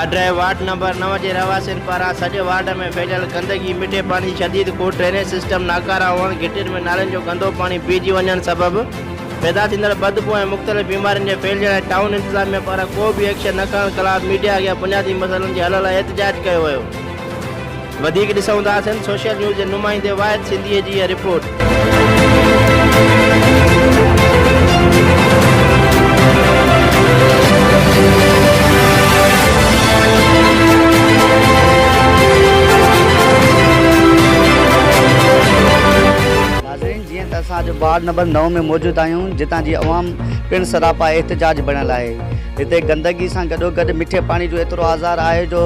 बाड्राए ward number 9 के रवासिन पारा सॼे ward में फैलियल गंदगी, मिठे पानी शदीद को ड्रेनेज सिस्टम नाकारा हुअण, गिटिन में नालन जो गंदो पानी पीजी वञण सबब पैदा थींदड़ बदबू ऐं मुख़्तलिफ़ बीमारियुनि जे फैलजण ऐं टाउन इंतज़ामिया पारां को बि एक्शन न करण ख़िलाफ़ मीडिया अॻियां बुनियादी मसइलनि जे हल लाइ एहतजाज कयो वियो। वधीक ॾिसूं था सोशल न्यूज़ जे नुमाइंदे वाहिद सिंधीअ जी इहा रिपोर्ट। जो वार्ड नंबर 9 में मौजूद आहियूं, जितां जी अवाम पिण सरापा एहतजाज बनल आहे। हिते गंदगी सां गॾोगॾु मिठे पानी जो एतिरो आज़ार आहे जो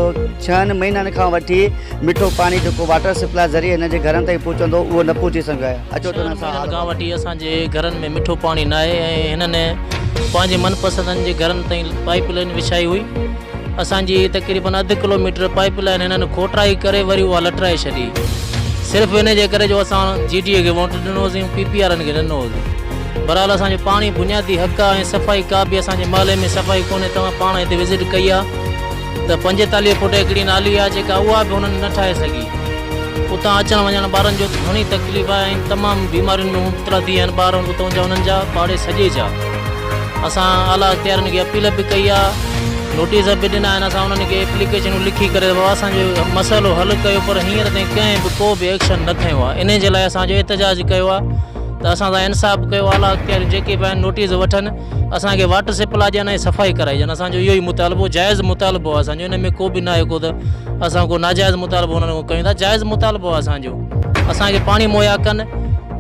6 महीननि खां वठी मिठो पानी जेको वाटर सप्लाई ज़रिए हिन जे घरनि ताईं पहुचंदो उहो न पहुची सघियो आहे। अचो त खां वठी असांजे घरनि में मिठो पानी न आहे ऐं हिननि पंहिंजे मनपसंदनि जे घरनि ताईं पाइप लाइन विछाई हुई। असांजी तक़रीबन 1/2 किलोमीटर पाइप लाइन हिननि खोटराई करे वरी उहा लटराए छॾी। सिर्फ़ु इन जे करे जो असां GDA खे वोट ॾिनोसीं, PPR खे ॾिनोसीं। बहरहाल असांजो पाणी बुनियादी हक़ आहे ऐं सफ़ाई का बि असांजे महले में सफ़ाई कोन्हे। तव्हां पाण हिते विज़िट कई आहे त 45 फुट हिकिड़ी नाली आहे जेका उहा बि हुननि न ठाहे सघी। उतां अचणु वञणु ॿारनि जो घणी तकलीफ़ आहे ऐं तमामु बीमारियुनि में मुब्तला थी विया आहिनि ॿार उतां जा उन्हनि जा पाड़े सॼे जा। असां आला इख़्तियारनि खे अपील बि कई आहे, नोटिस बि ॾिना आहिनि। असां उन्हनि खे एप्लीकेशनूं लिखी करे असांजो मसइलो हल कयो, पर हींअर ताईं कंहिं बि को बि एक्शन न खयो आहे। इन जे लाइ असांजो एहतजाज कयो आहे त असां सां इंसाफ़ कयो। आला इख़्तियार जेके बि आहिनि नोटिस वठनि, असांखे वाटर सप्लाई ॾियनि ऐं सफ़ाई कराइजनि। असांजो इहो ई मुतालबो, जाइज़ मुतालबो आहे असांजो। इन में को बि न आहे को त असां को नाजाइज़ मुतालबो उन्हनि खां कयूं था, जाइज़ मुतालबो आहे असांजो। असांखे पाणी मुहैया कनि।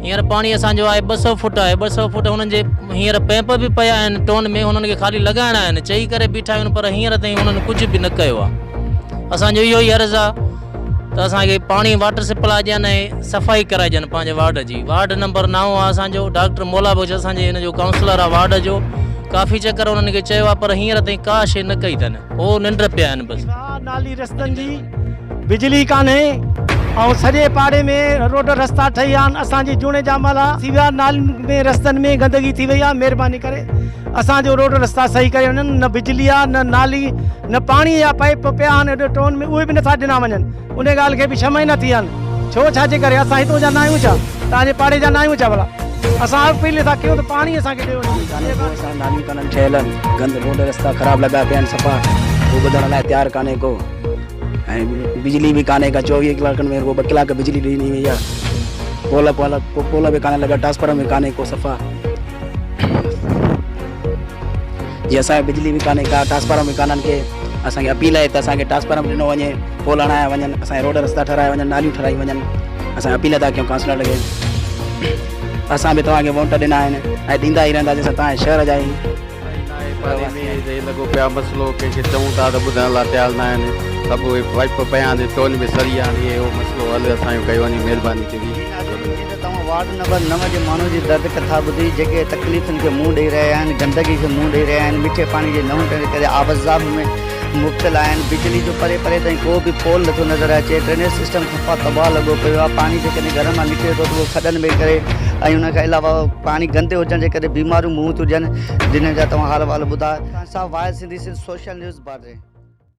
हींअर पाणी असांजो आहे 200 फुट आहे। 200 फुट हुननि जे हींअर पैंप बि पिया आहिनि टोन में, हुननि खे ख़ाली लॻाइणा आहिनि, चई करे बीठा आहियूं, पर हींअर ताईं हुननि कुझु बि न कयो आहे। असांजो इहो ई अर्ज़ु आहे त असांखे पाणी वाटर सप्लाई ॾियनि ऐं सफ़ाई कराइजनि पंहिंजे वार्ड जी। वार्ड नंबर 9 आहे असांजो। डॉक्टर मौला बख्श असांजे हिन जो काउंसलर आहे वार्ड जो। काफ़ी चकर उन्हनि खे चयो आहे, पर हींअर ताईं का शइ न कई अथनि, उहो निंड पिया आहिनि बसि। नाली रस्तनि जी बिजली कान्हे ऐं सॼे पाड़े में रोड रस्ता ठही आहिनि। असांजी जूने जामल आहे थी विया, नालियुनि में रस्तनि में गंदगी थी वई आहे। महिरबानी करे असांजो रोड रस्ता सही करे वञनि। न बिजली आहे, न नाली, न पाणी जा पाइप पिया आहिनि हेॾे टोन में, उहे बि नथा ॾिना वञनि। उन ॻाल्हि खे बि 6 महीना थी विया आहिनि। छो छाजे करे? असां हितां जा न आहियूं छा? तव्हांजे पाड़े जा न आहियूं छा? भला असां अपील था कयूं त पाणी असांखे ॾियो। नालियूं कान्हनि ठहियल आहिनि, गंद रोड रस्ता ख़राबु लॻा पिया आहिनि, सफ़ा उहो ॿुधण लाइ तयारु कान्हे को। ऐं बिजली बि कान्हे का। 24 कलाकनि में को 2 कलाक बिजली ॾिनी वई आहे। पोल बि कान्हे लॻा, ट्रांसफार्मर में कान्हे को सफ़ा। जीअं असांखे बिजली बि कान्हे का, ट्रांसफार्मर में कान्हनि के। असांखे अपील आहे त असांखे ट्रांसफार्मर ॾिनो वञे, पोल हणाया वञनि, असांजे रोड रस्ता ठहाराए वञनि, नालियूं ठहाराई वञनि। असां अपील था कयूं काउंसलर खे। असां बि तव्हांखे वोट ॾिना आहिनि ऐं ॾींदा ई रहंदासीं। असां तव्हांजे शहर जा आहियूं। लॻो पिया मसइलो, कंहिंखे चऊं था त ॿुधण लाइ तयारु न आहिनि। सभु पाइप पिया आहिनि, टोन में सड़ी आहिनि। इहो मसइलो हल असांजो कयो वञे, महिरबानी थींदी। तव्हां वार्ड नंबर 9 जे माण्हू जी दर्द कथा ॿुधी, जेके तकलीफ़ुनि खे मुंहुं ॾेई रहिया आहिनि, गंदगी खे मुंहुं ॾेई रहिया आहिनि, मिठे पाणी जे न हुजण करे आबज़ाब में मुब्तला आहिनि। बिजली जो परे परे ताईं को बि पोल नथो नज़र अचे। ड्रेनेज सिस्टम सफ़ा तबाह लॻो पियो आहे। पाणी जेकॾहिं घर मां निकिरे थो त उहो खॾनि में करे, ऐं हुन खां अलावा पाणी गंदे हुजण जे करे बीमारियूं मुंहुं थियूं ॾियनि, जिन जा तव्हां हाल वाल ॿुधा। वाहिद सिंधी सोशल न्यूज़ बाड्रे।